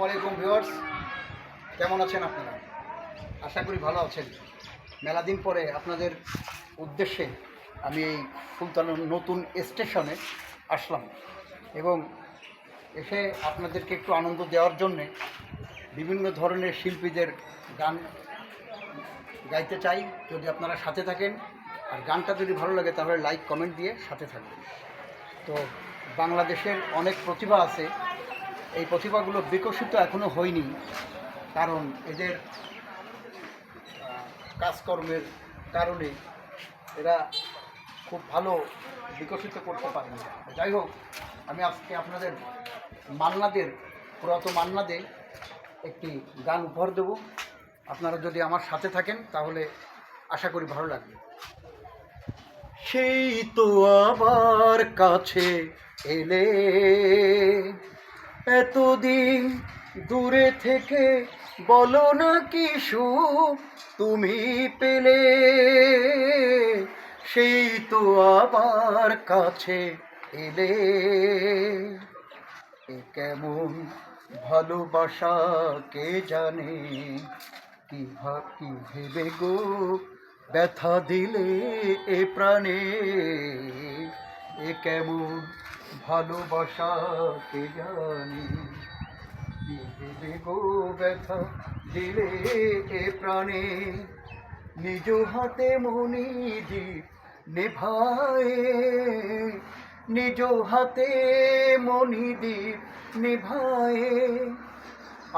আসসালামু আলাইকুম ভিউয়ার্স, কেমন আছেন আপনারা? আশা করি ভালো আছেন। মেলা দিন পরে আপনাদের উদ্দেশ্যে আমি এই সুলতানের নতুন স্টেশনে আসলাম এবং এসে আপনাদেরকে একটু আনন্দ দেওয়ার জন্যে বিভিন্ন ধরনের শিল্পীদের গান গাইতে চাই। যদি আপনারা সাথে থাকেন আর গানটা যদি ভালো লাগে তাহলে লাইক কমেন্ট দিয়ে সাথে থাকবেন। তো বাংলাদেশের অনেক প্রতিভা আছে, এই প্রতিভাগুলো বিকশিত এখনও হয়নি, কারণ এদের কাজকর্মের কারণে এরা খুব ভালো বিকশিত করতে পারেনি। যাই হোক, আমি আজকে আপনাদের প্রয়াত মান্নাদে একটি গান উপহার দেব। আপনারা যদি আমার সাথে থাকেন তাহলে আশা করি ভালো লাগবে। সেই তো আবার কাছে এলে, এতদিন দূরে থেকে বলো না কি সুখ তুমি পেলে। সেই তো আবার কাছে এলে, এ কেমন ভালোবাসা কে জানে, কি ভেবে গো ব্যথা দিলে এ প্রাণে। এ কেমন ভালোবাসা কে জানে, কি ভেবে গো ব্যথা দিলে এ প্রাণে। নিজ হাতে মনি দ্বীপ নেভায়, নিজ হাতে মনি দ্বীপ নেভায়,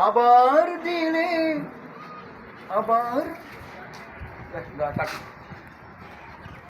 আবার দিলে আবার